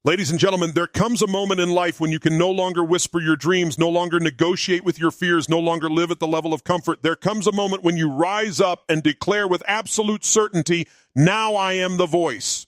Ladies and gentlemen, there comes a moment in life when you can no longer whisper your dreams, no longer negotiate with your fears, no longer live at the level of comfort. There comes a moment when you rise up and declare with absolute certainty, now I am the voice.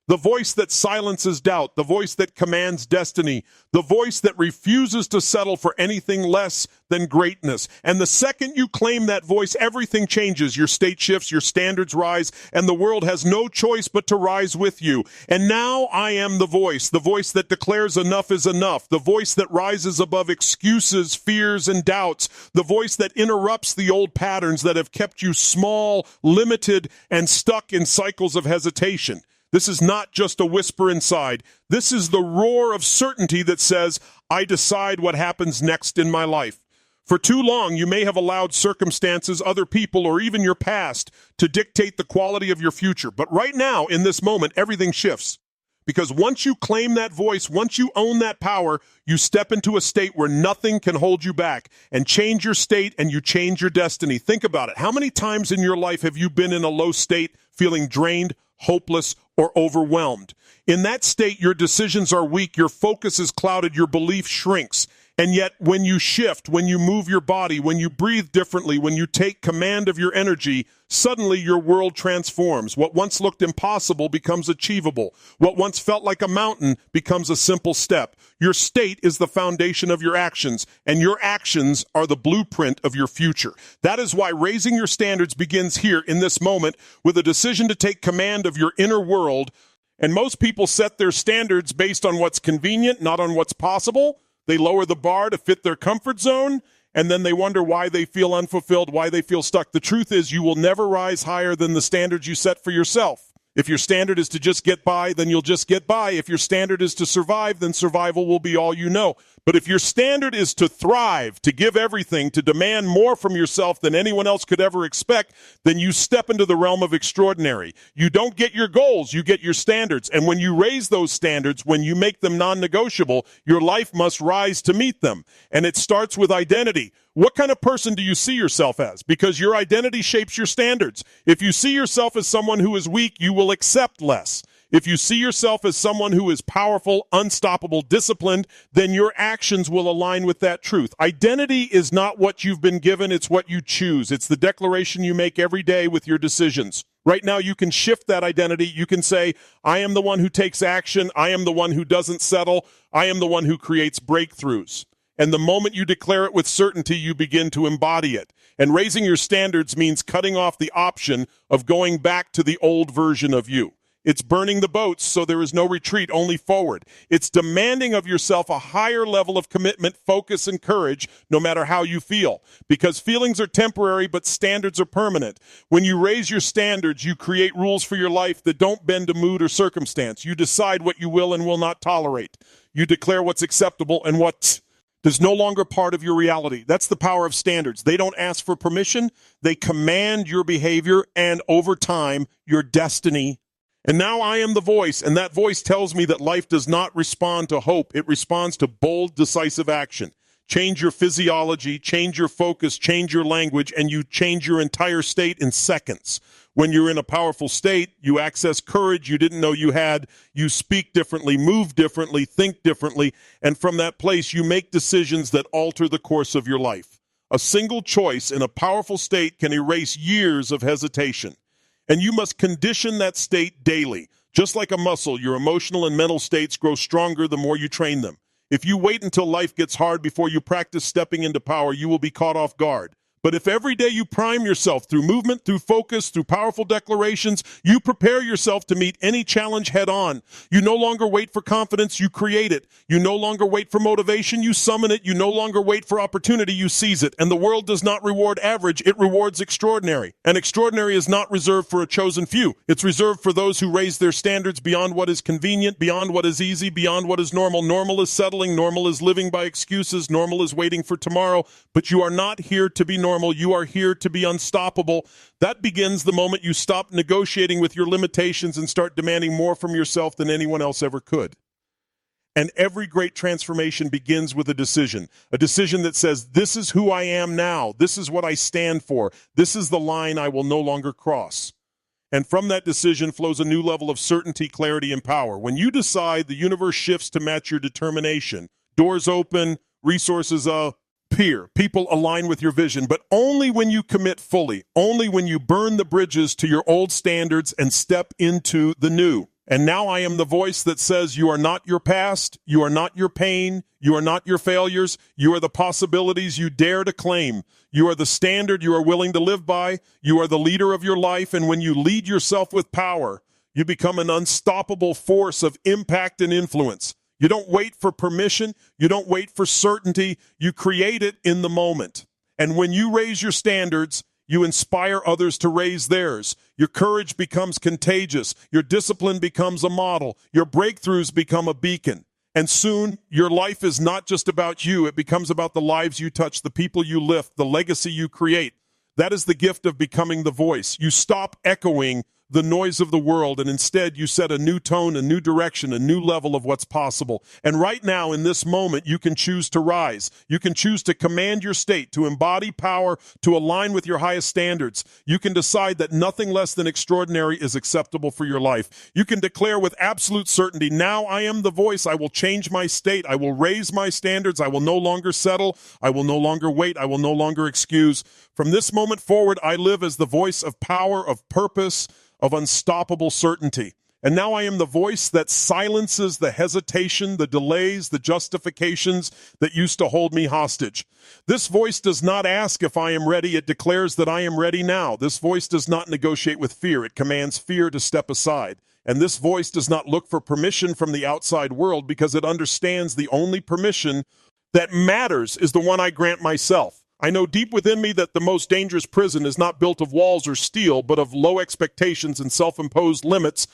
The voice that silences doubt, the voice that commands destiny, the voice that refuses to settle for anything less than greatness. And the second you claim that voice, everything changes. Your state shifts, your standards rise, and the world has no choice but to rise with you. And now I am the voice that declares enough is enough, the voice that rises above excuses, fears, and doubts, the voice that interrupts the old patterns that have kept you small, limited, and stuck in cycles of hesitation. This is not just a whisper inside. This is the roar of certainty that says, I decide what happens next in my life. For too long, you may have allowed circumstances, other people, or even your past to dictate the quality of your future. But right now, in this moment, everything shifts. Because once you claim that voice, once you own that power, you step into a state where nothing can hold you back and change your state and you change your destiny. Think about it. How many times in your life have you been in a low state, feeling drained, hopeless, or overwhelmed? In that state, your decisions are weak, your focus is clouded, your belief shrinks. And yet, when you shift, when you move your body, when you breathe differently, when you take command of your energy, suddenly your world transforms. What once looked impossible becomes achievable. What once felt like a mountain becomes a simple step. Your state is the foundation of your actions, and your actions are the blueprint of your future. That is why raising your standards begins here in this moment with a decision to take command of your inner world. And most people set their standards based on what's convenient, not on what's possible. They lower the bar to fit their comfort zone, and then they wonder why they feel unfulfilled, why they feel stuck. The truth is you will never rise higher than the standards you set for yourself. If your standard is to just get by, then you'll just get by. If your standard is to survive, then survival will be all you know. But if your standard is to thrive, to give everything, to demand more from yourself than anyone else could ever expect, then you step into the realm of extraordinary. You don't get your goals, you get your standards. And when you raise those standards, when you make them non-negotiable, your life must rise to meet them. And it starts with identity. What kind of person do you see yourself as? Because your identity shapes your standards. If you see yourself as someone who is weak, you will accept less. If you see yourself as someone who is powerful, unstoppable, disciplined, then your actions will align with that truth. Identity is not what you've been given, it's what you choose. It's the declaration you make every day with your decisions. Right now, you can shift that identity. You can say, I am the one who takes action. I am the one who doesn't settle. I am the one who creates breakthroughs. And the moment you declare it with certainty, you begin to embody it. And raising your standards means cutting off the option of going back to the old version of you. It's burning the boats so there is no retreat, only forward. It's demanding of yourself a higher level of commitment, focus, and courage, no matter how you feel. Because feelings are temporary, but standards are permanent. When you raise your standards, you create rules for your life that don't bend to mood or circumstance. You decide what you will and will not tolerate. You declare what's acceptable and what is no longer part of your reality. That's the power of standards. They don't ask for permission. They command your behavior and, over time, your destiny. And now I am the voice, and that voice tells me that life does not respond to hope. It responds to bold, decisive action. Change your physiology, change your focus, change your language, and you change your entire state in seconds. When you're in a powerful state, you access courage you didn't know you had. You speak differently, move differently, think differently, and from that place, you make decisions that alter the course of your life. A single choice in a powerful state can erase years of hesitation. And you must condition that state daily. Just like a muscle, your emotional and mental states grow stronger the more you train them. If you wait until life gets hard before you practice stepping into power, you will be caught off guard. But if every day you prime yourself through movement, through focus, through powerful declarations, you prepare yourself to meet any challenge head on. You no longer wait for confidence, you create it. You no longer wait for motivation, you summon it. You no longer wait for opportunity, you seize it. And the world does not reward average, it rewards extraordinary. And extraordinary is not reserved for a chosen few. It's reserved for those who raise their standards beyond what is convenient, beyond what is easy, beyond what is normal. Normal is settling, normal is living by excuses, normal is waiting for tomorrow. But you are not here to be normal. You are here to be unstoppable. That begins the moment you stop negotiating with your limitations and start demanding more from yourself than anyone else ever could. And every great transformation begins with a decision that says, this is who I am now. This is what I stand for. This is the line I will no longer cross. And from that decision flows a new level of certainty, clarity, and power. When you decide, the universe shifts to match your determination. Doors open, resources appear, people align with your vision, but only when you commit fully, only when you burn the bridges to your old standards and step into the new. And now I am the voice that says you are not your past, you are not your pain, you are not your failures, you are the possibilities you dare to claim. You are the standard you are willing to live by, you are the leader of your life, and when you lead yourself with power, you become an unstoppable force of impact and influence. You don't wait for permission, you don't wait for certainty, you create it in the moment. And when you raise your standards, you inspire others to raise theirs. Your courage becomes contagious. Your discipline becomes a model. Your breakthroughs become a beacon. And soon, your life is not just about you. It becomes about the lives you touch, the people you lift, the legacy you create. That is the gift of becoming the voice. You stop echoing the noise of the world, and instead you set a new tone, a new direction, a new level of what's possible. And right now, in this moment, you can choose to rise. You can choose to command your state, to embody power, to align with your highest standards. You can decide that nothing less than extraordinary is acceptable for your life. You can declare with absolute certainty, now I am the voice. I will change my state. I will raise my standards. I will no longer settle. I will no longer wait. I will no longer excuse. From this moment forward, I live as the voice of power, of purpose, of unstoppable certainty. And now I am the voice that silences the hesitation, the delays, the justifications that used to hold me hostage. This voice does not ask if I am ready. It declares that I am ready now. This voice does not negotiate with fear. It commands fear to step aside. And this voice does not look for permission from the outside world because it understands the only permission that matters is the one I grant myself. I know deep within me that the most dangerous prison is not built of walls or steel, but of low expectations and self-imposed limits.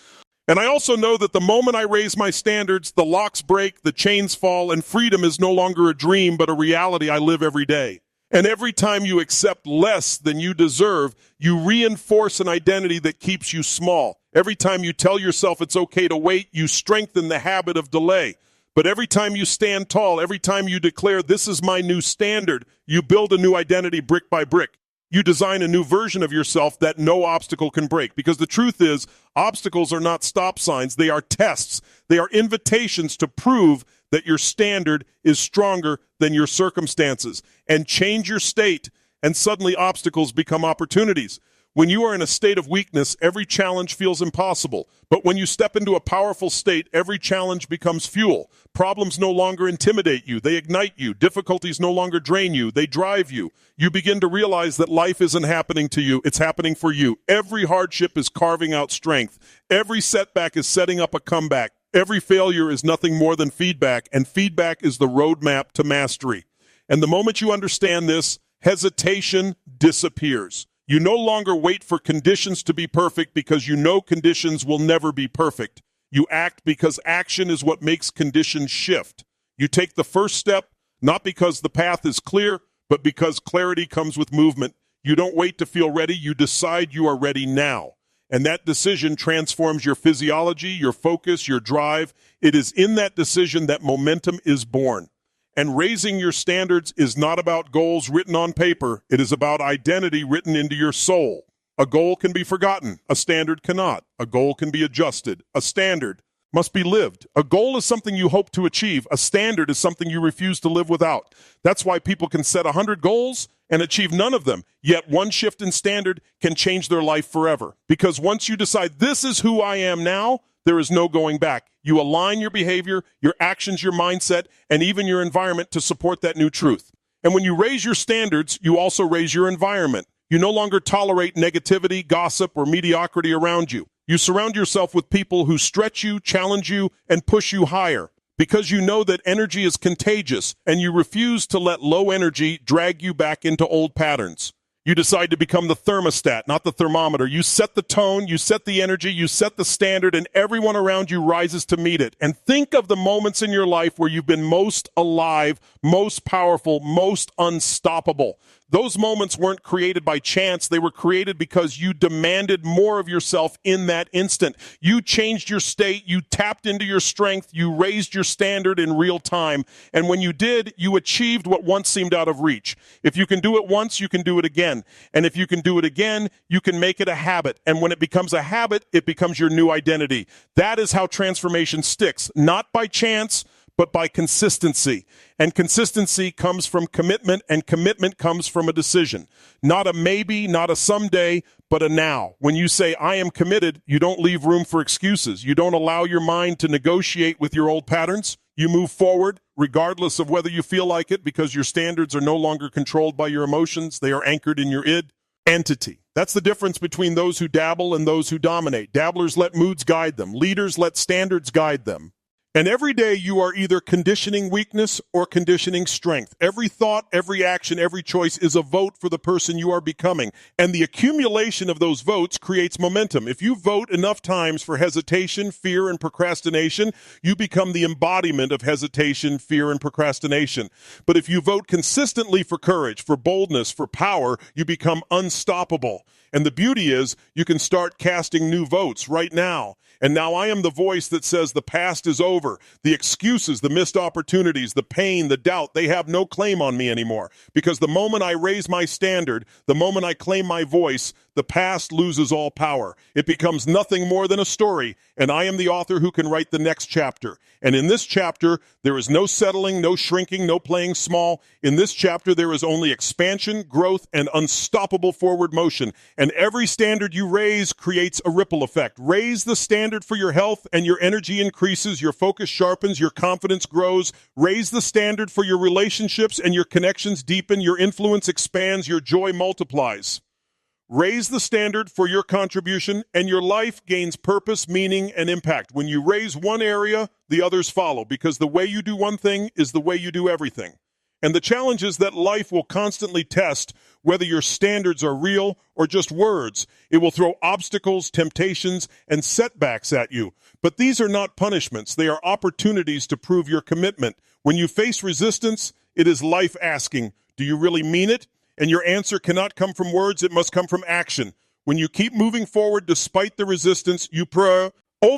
And I also know that the moment I raise my standards, the locks break, the chains fall, and freedom is no longer a dream, but a reality I live every day. And every time you accept less than you deserve, you reinforce an identity that keeps you small. Every time you tell yourself it's okay to wait, you strengthen the habit of delay. But every time you stand tall, every time you declare, this is my new standard, you build a new identity brick by brick. You design a new version of yourself that no obstacle can break. Because the truth is, obstacles are not stop signs. They are tests. They are invitations to prove that your standard is stronger than your circumstances. And change your state, and suddenly obstacles become opportunities. When you are in a state of weakness, every challenge feels impossible. But when you step into a powerful state, every challenge becomes fuel. Problems no longer intimidate you. They ignite you. Difficulties no longer drain you. They drive you. You begin to realize that life isn't happening to you. It's happening for you. Every hardship is carving out strength. Every setback is setting up a comeback. Every failure is nothing more than feedback, and feedback is the roadmap to mastery. And the moment you understand this, hesitation disappears. You no longer wait for conditions to be perfect because you know conditions will never be perfect. You act because action is what makes conditions shift. You take the first step, not because the path is clear, but because clarity comes with movement. You don't wait to feel ready. You decide you are ready now. And that decision transforms your physiology, your focus, your drive. It is in that decision that momentum is born. And raising your standards is not about goals written on paper. It is about identity written into your soul. A goal can be forgotten. A standard cannot. A goal can be adjusted. A standard must be lived. A goal is something you hope to achieve. A standard is something you refuse to live without. That's why people can set 100 goals and achieve none of them. Yet one shift in standard can change their life forever. Because once you decide this is who I am now, there is no going back. You align your behavior, your actions, your mindset, and even your environment to support that new truth. And when you raise your standards, you also raise your environment. You no longer tolerate negativity, gossip, or mediocrity around you. You surround yourself with people who stretch you, challenge you, and push you higher. Because you know that energy is contagious, and you refuse to let low energy drag you back into old patterns. You decide to become the thermostat, not the thermometer. You set the tone, you set the energy, you set the standard, and everyone around you rises to meet it. And think of the moments in your life where you've been most alive, most powerful, most unstoppable. Those moments weren't created by chance. They were created because you demanded more of yourself in that instant. You changed your state. You tapped into your strength. You raised your standard in real time. And when you did, you achieved what once seemed out of reach. If you can do it once, you can do it again. And if you can do it again, you can make it a habit. And when it becomes a habit, it becomes your new identity. That is how transformation sticks, not by chance, but by consistency. And consistency comes from commitment, and commitment comes from a decision. Not a maybe, not a someday, but a now. When you say, I am committed, you don't leave room for excuses. You don't allow your mind to negotiate with your old patterns. You move forward, regardless of whether you feel like it, because your standards are no longer controlled by your emotions. They are anchored in your id entity. That's the difference between those who dabble and those who dominate. Dabblers let moods guide them. Leaders let standards guide them. And every day you are either conditioning weakness or conditioning strength. Every thought, every action, every choice is a vote for the person you are becoming. And the accumulation of those votes creates momentum. If you vote enough times for hesitation, fear, and procrastination, you become the embodiment of hesitation, fear, and procrastination. But if you vote consistently for courage, for boldness, for power, you become unstoppable. And the beauty is you can start casting new votes right now. And now I am the voice that says the past is over. The excuses, the missed opportunities, the pain, the doubt, they have no claim on me anymore. Because the moment I raise my standard, the moment I claim my voice, the past loses all power. It becomes nothing more than a story, and I am the author who can write the next chapter. And in this chapter, there is no settling, no shrinking, no playing small. In this chapter, there is only expansion, growth, and unstoppable forward motion. And every standard you raise creates a ripple effect. Raise the standard for your health, and your energy increases, your focus sharpens, your confidence grows. Raise the standard for your relationships, and your connections deepen, your influence expands, your joy multiplies. Raise the standard for your contribution, and your life gains purpose, meaning, and impact. When you raise one area, the others follow, because the way you do one thing is the way you do everything. And the challenge is that life will constantly test whether your standards are real or just words. It will throw obstacles, temptations, and setbacks at you. But these are not punishments. They are opportunities to prove your commitment. When you face resistance, it is life asking, do you really mean it? And your answer cannot come from words, it must come from action. When you keep moving forward despite the resistance, you prove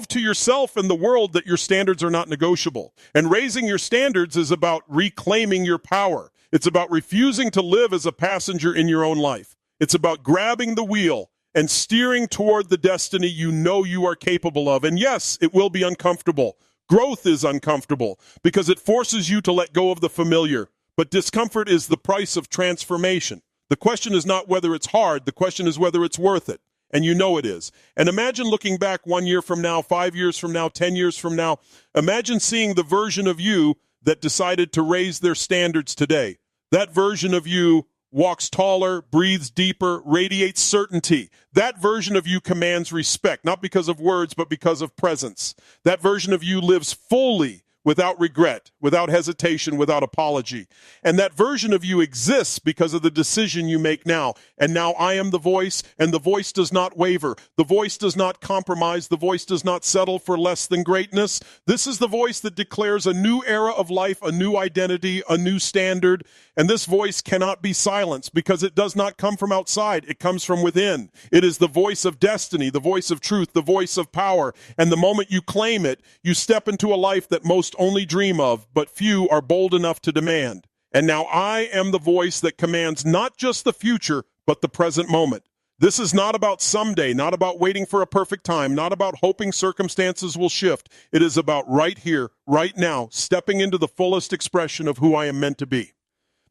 to yourself and the world that your standards are not negotiable. And raising your standards is about reclaiming your power. It's about refusing to live as a passenger in your own life. It's about grabbing the wheel and steering toward the destiny you know you are capable of. And yes, it will be uncomfortable. Growth is uncomfortable because it forces you to let go of the familiar. But discomfort is the price of transformation. The question is not whether it's hard. The question is whether it's worth it. And you know it is. And imagine looking back 1 year from now, 5 years from now, 10 years from now. Imagine seeing the version of you that decided to raise their standards today. That version of you walks taller, breathes deeper, radiates certainty. That version of you commands respect, not because of words, but because of presence. That version of you lives fully, without regret, without hesitation, without apology. And that version of you exists because of the decision you make now. And now I am the voice, and the voice does not waver. The voice does not compromise. The voice does not settle for less than greatness. This is the voice that declares a new era of life, a new identity, a new standard. And this voice cannot be silenced because it does not come from outside. It comes from within. It is the voice of destiny, the voice of truth, the voice of power. And the moment you claim it, you step into a life that most only dream of, but few are bold enough to demand. And now I am the voice that commands not just the future, but the present moment. This is not about someday, not about waiting for a perfect time, not about hoping circumstances will shift. It is about right here, right now, stepping into the fullest expression of who I am meant to be.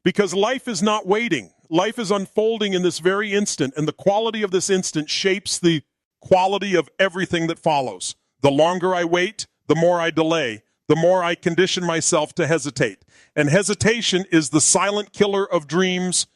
Because life is not waiting. Life is unfolding in this very instant, and the quality of this instant shapes the quality of everything that follows. The longer I wait, the more I delay, the more I condition myself to hesitate. And hesitation is the silent killer of dreams.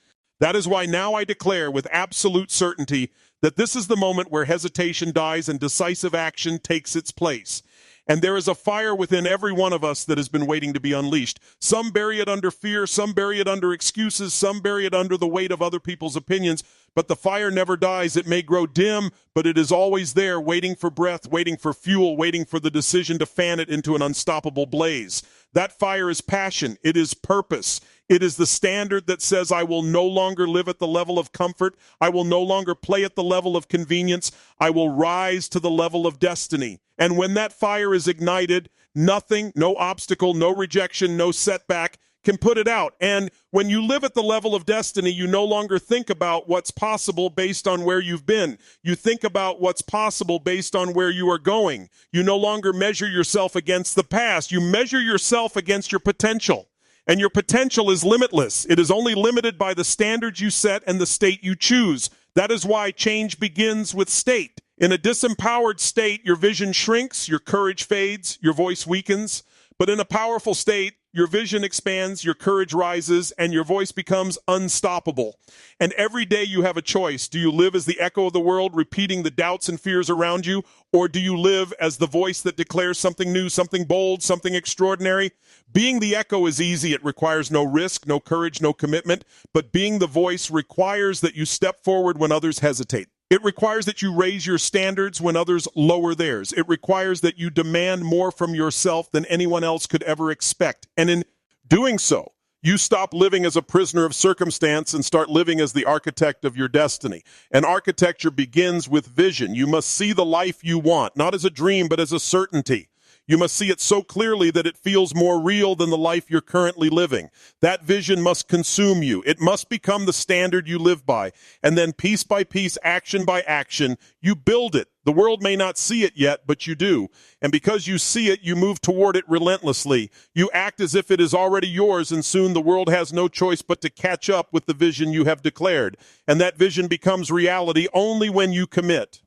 That is why now I declare with absolute certainty that this is the moment where hesitation dies and decisive action takes its place. And there is a fire within every one of us that has been waiting to be unleashed. Some bury it under fear, some bury it under excuses, some bury it under the weight of other people's opinions. But the fire never dies. It may grow dim, but it is always there, waiting for breath, waiting for fuel, waiting for the decision to fan it into an unstoppable blaze. That fire is passion. It is purpose. It is the standard that says, I will no longer live at the level of comfort. I will no longer play at the level of convenience. I will rise to the level of destiny. And when that fire is ignited, nothing, no obstacle, no rejection, no setback can put it out. And when you live at the level of destiny, you no longer think about what's possible based on where you've been. You think about what's possible based on where you are going. You no longer measure yourself against the past. You measure yourself against your potential. And your potential is limitless. It is only limited by the standards you set and the state you choose. That is why change begins with state. In a disempowered state, your vision shrinks, your courage fades, your voice weakens. But in a powerful state, your vision expands, your courage rises, and your voice becomes unstoppable. And every day you have a choice. Do you live as the echo of the world, repeating the doubts and fears around you? Or do you live as the voice that declares something new, something bold, something extraordinary? Being the echo is easy. It requires no risk, no courage, no commitment. But being the voice requires that you step forward when others hesitate. It requires that you raise your standards when others lower theirs. It requires that you demand more from yourself than anyone else could ever expect. And in doing so, you stop living as a prisoner of circumstance and start living as the architect of your destiny. And architecture begins with vision. You must see the life you want, not as a dream, but as a certainty. You must see it so clearly that it feels more real than the life you're currently living. That vision must consume you. It must become the standard you live by. And then piece by piece, action by action, you build it. The world may not see it yet, but you do. And because you see it, you move toward it relentlessly. You act as if it is already yours, and soon the world has no choice but to catch up with the vision you have declared. And that vision becomes reality only when you commit.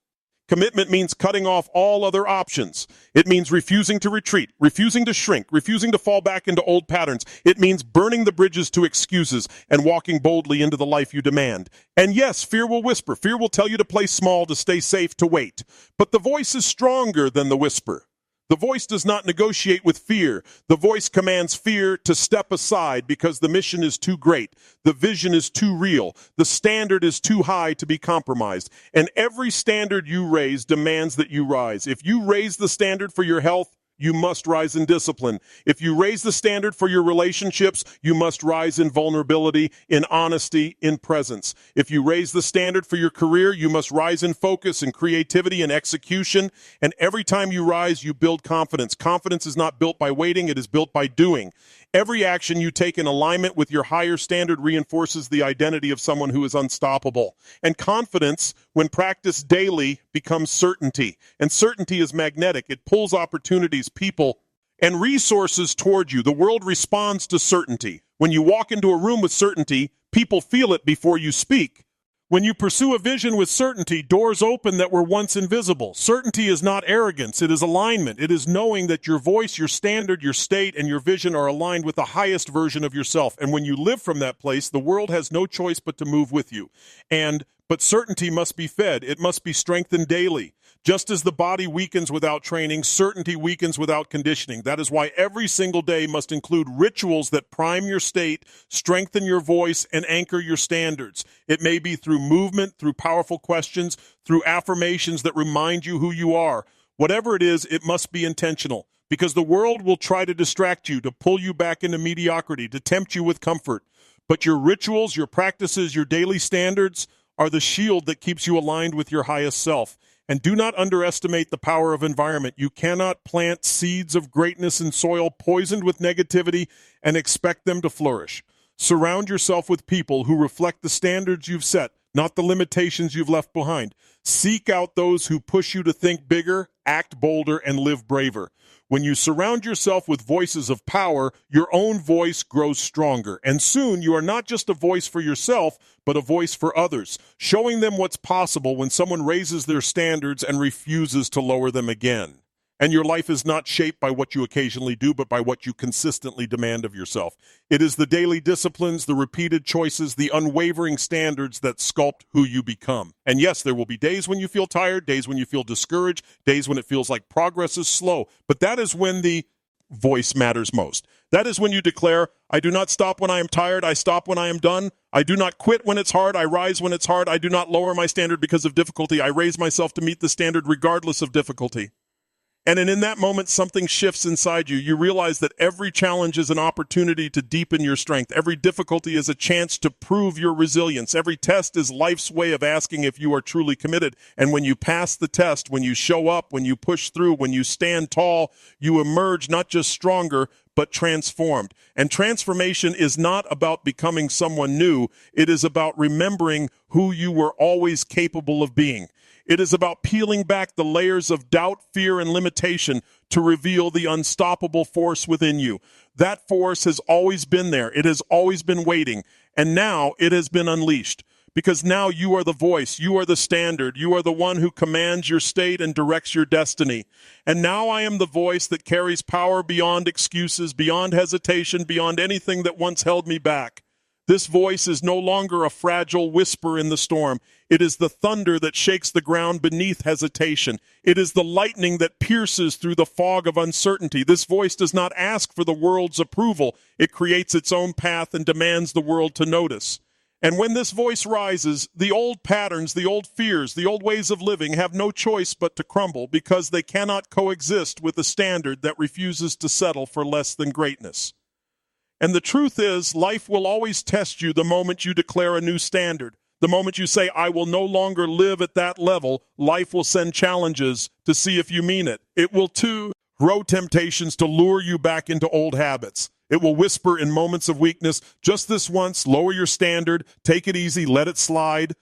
Commitment means cutting off all other options. It means refusing to retreat, refusing to shrink, refusing to fall back into old patterns. It means burning the bridges to excuses and walking boldly into the life you demand. And yes, fear will whisper. Fear will tell you to play small, to stay safe, to wait. But the voice is stronger than the whisper. The voice does not negotiate with fear. The voice commands fear to step aside because the mission is too great. The vision is too real. The standard is too high to be compromised. And every standard you raise demands that you rise. If you raise the standard for your health, you must rise in discipline. If you raise the standard for your relationships, you must rise in vulnerability, in honesty, in presence. If you raise the standard for your career, you must rise in focus, in creativity, and execution. And every time you rise, you build confidence. Confidence is not built by waiting, it is built by doing. Every action you take in alignment with your higher standard reinforces the identity of someone who is unstoppable. And confidence, when practiced daily, becomes certainty. And certainty is magnetic. It pulls opportunities, people, and resources toward you. The world responds to certainty. When you walk into a room with certainty, people feel it before you speak. When you pursue a vision with certainty, doors open that were once invisible. Certainty is not arrogance, it is alignment. It is knowing that your voice, your standard, your state, and your vision are aligned with the highest version of yourself. And when you live from that place, the world has no choice but to move with you. But certainty must be fed. It must be strengthened daily. Just as the body weakens without training, certainty weakens without conditioning. That is why every single day must include rituals that prime your state, strengthen your voice, and anchor your standards. It may be through movement, through powerful questions, through affirmations that remind you who you are. Whatever it is, it must be intentional, because the world will try to distract you, to pull you back into mediocrity, to tempt you with comfort. But your rituals, your practices, your daily standards are the shield that keeps you aligned with your highest self. And do not underestimate the power of environment. You cannot plant seeds of greatness in soil poisoned with negativity and expect them to flourish. Surround yourself with people who reflect the standards you've set, not the limitations you've left behind. Seek out those who push you to think bigger, act bolder, and live braver. When you surround yourself with voices of power, your own voice grows stronger. And soon you are not just a voice for yourself, but a voice for others, showing them what's possible when someone raises their standards and refuses to lower them again. And your life is not shaped by what you occasionally do, but by what you consistently demand of yourself. It is the daily disciplines, the repeated choices, the unwavering standards that sculpt who you become. And yes, there will be days when you feel tired, days when you feel discouraged, days when it feels like progress is slow. But that is when the voice matters most. That is when you declare, I do not stop when I am tired, I stop when I am done. I do not quit when it's hard, I rise when it's hard. I do not lower my standard because of difficulty. I raise myself to meet the standard regardless of difficulty. And in that moment, something shifts inside you. You realize that every challenge is an opportunity to deepen your strength. Every difficulty is a chance to prove your resilience. Every test is life's way of asking if you are truly committed. And when you pass the test, when you show up, when you push through, when you stand tall, you emerge not just stronger, but transformed. And transformation is not about becoming someone new. It is about remembering who you were always capable of being. It is about peeling back the layers of doubt, fear, and limitation to reveal the unstoppable force within you. That force has always been there. It has always been waiting. And now it has been unleashed. Because now you are the voice, you are the standard, you are the one who commands your state and directs your destiny. And now I am the voice that carries power beyond excuses, beyond hesitation, beyond anything that once held me back. This voice is no longer a fragile whisper in the storm. It is the thunder that shakes the ground beneath hesitation. It is the lightning that pierces through the fog of uncertainty. This voice does not ask for the world's approval. It creates its own path and demands the world to notice. And when this voice rises, the old patterns, the old fears, the old ways of living have no choice but to crumble because they cannot coexist with a standard that refuses to settle for less than greatness. And the truth is, life will always test you the moment you declare a new standard. The moment you say, I will no longer live at that level, life will send challenges to see if you mean it. It will, too, throw temptations to lure you back into old habits. It will whisper in moments of weakness, just this once, lower your standard, take it easy, let it slide.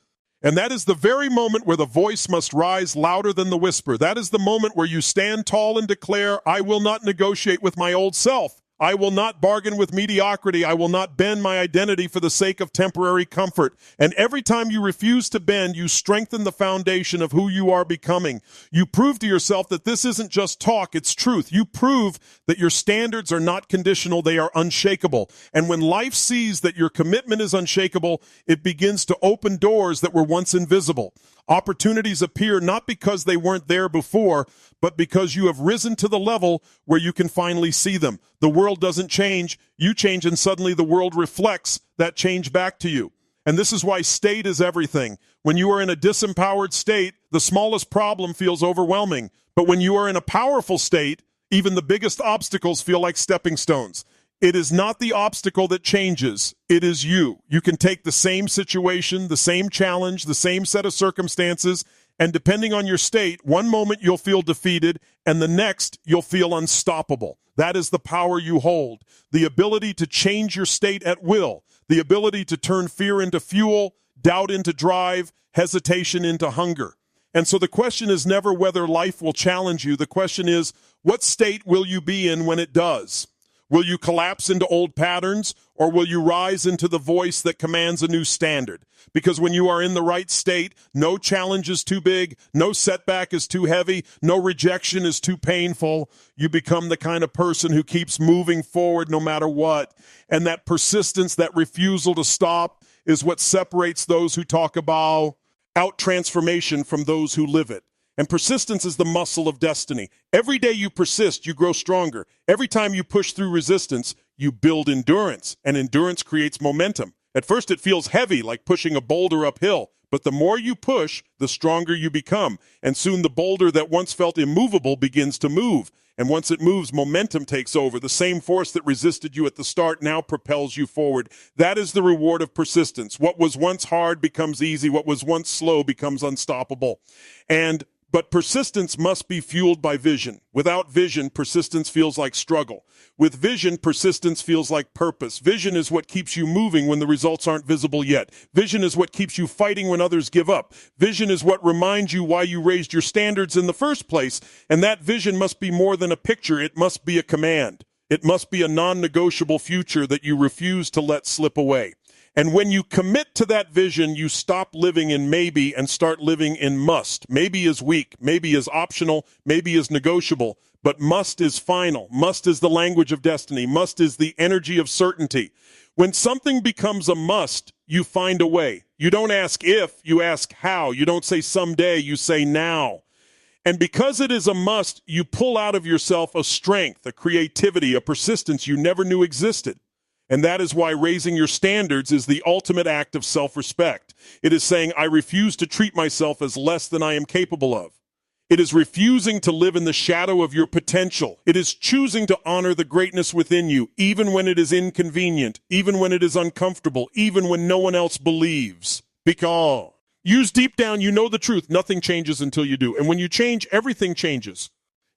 And that is the very moment where the voice must rise louder than the whisper. That is the moment where you stand tall and declare, I will not negotiate with my old self. I will not bargain with mediocrity. I will not bend my identity for the sake of temporary comfort. And every time you refuse to bend, you strengthen the foundation of who you are becoming. You prove to yourself that this isn't just talk, it's truth. You prove that your standards are not conditional, they are unshakable. And when life sees that your commitment is unshakable, it begins to open doors that were once invisible. Opportunities appear not because they weren't there before, but because you have risen to the level where you can finally see them. The world doesn't change, you change, and suddenly the world reflects that change back to you. And this is why state is everything. When you are in a disempowered state, the smallest problem feels overwhelming. But when you are in a powerful state, even the biggest obstacles feel like stepping stones. It is not the obstacle that changes. It is you. You can take the same situation, the same challenge, the same set of circumstances, and depending on your state, one moment you'll feel defeated, and the next you'll feel unstoppable. That is the power you hold. The ability to change your state at will. The ability to turn fear into fuel, doubt into drive, hesitation into hunger. And so the question is never whether life will challenge you. The question is, what state will you be in when it does? Will you collapse into old patterns, or will you rise into the voice that commands a new standard? Because when you are in the right state, no challenge is too big, no setback is too heavy, no rejection is too painful. You become the kind of person who keeps moving forward no matter what. And that persistence, that refusal to stop, is what separates those who talk about out transformation from those who live it. And persistence is the muscle of destiny. Every day you persist, you grow stronger. Every time you push through resistance, you build endurance, and endurance creates momentum. At first it feels heavy, like pushing a boulder uphill, but the more you push, the stronger you become. And soon the boulder that once felt immovable begins to move. And once it moves, momentum takes over. The same force that resisted you at the start now propels you forward. That is the reward of persistence. What was once hard becomes easy. What was once slow becomes unstoppable. But persistence must be fueled by vision. Without vision, persistence feels like struggle. With vision, persistence feels like purpose. Vision is what keeps you moving when the results aren't visible yet. Vision is what keeps you fighting when others give up. Vision is what reminds you why you raised your standards in the first place. And that vision must be more than a picture. It must be a command. It must be a non-negotiable future that you refuse to let slip away. And when you commit to that vision, you stop living in maybe and start living in must. Maybe is weak, maybe is optional, maybe is negotiable, but must is final. Must is the language of destiny. Must is the energy of certainty. When something becomes a must, you find a way. You don't ask if, you ask how. You don't say someday, you say now. And because it is a must, you pull out of yourself a strength, a creativity, a persistence you never knew existed. And that is why raising your standards is the ultimate act of self-respect. It is saying, I refuse to treat myself as less than I am capable of. It is refusing to live in the shadow of your potential. It is choosing to honor the greatness within you, even when it is inconvenient, even when it is uncomfortable, even when no one else believes. Because use deep down, you know the truth. Nothing changes until you do. And when you change, everything changes.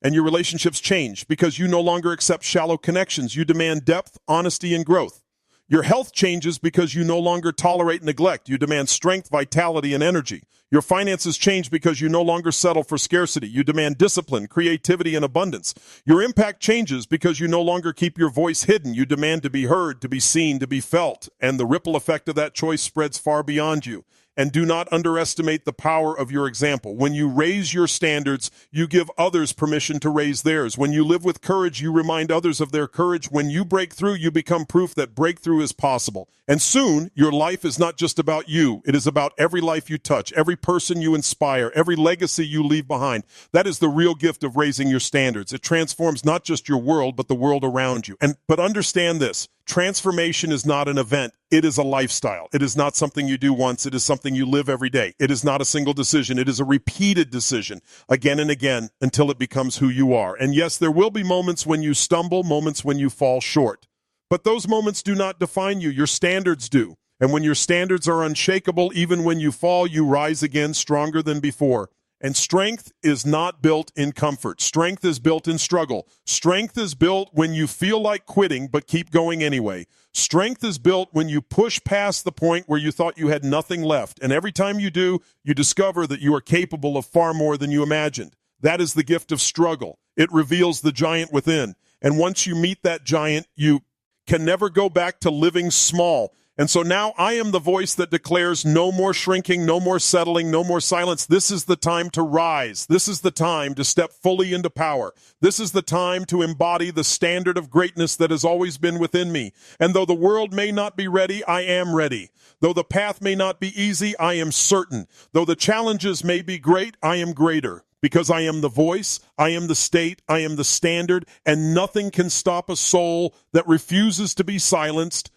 And your relationships change because you no longer accept shallow connections. You demand depth, honesty, and growth. Your health changes because you no longer tolerate neglect. You demand strength, vitality, and energy. Your finances change because you no longer settle for scarcity. You demand discipline, creativity, and abundance. Your impact changes because you no longer keep your voice hidden. You demand to be heard, to be seen, to be felt. And the ripple effect of that choice spreads far beyond you. And do not underestimate the power of your example. When you raise your standards, you give others permission to raise theirs. When you live with courage, you remind others of their courage. When you break through, you become proof that breakthrough is possible. And soon, your life is not just about you. It is about every life you touch, every person you inspire, every legacy you leave behind. That is the real gift of raising your standards. It transforms not just your world, but the world around you. But understand this. Transformation is not an event. It is a lifestyle. It is not something you do once. It is something you live every day. It is not a single decision. It is a repeated decision again and again until it becomes who you are. And yes, there will be moments when you stumble, moments when you fall short. But those moments do not define you. Your standards do. And when your standards are unshakable, even when you fall, you rise again stronger than before. And strength is not built in comfort. Strength is built in struggle. Strength is built when you feel like quitting but keep going anyway. Strength is built when you push past the point where you thought you had nothing left. And every time you do, you discover that you are capable of far more than you imagined. That is the gift of struggle. It reveals the giant within. And once you meet that giant, you can never go back to living small. And so now I am the voice that declares no more shrinking, no more settling, no more silence. This is the time to rise. This is the time to step fully into power. This is the time to embody the standard of greatness that has always been within me. And though the world may not be ready, I am ready. Though the path may not be easy, I am certain. Though the challenges may be great, I am greater. Because I am the voice, I am the state, I am the standard, and nothing can stop a soul that refuses to be silenced,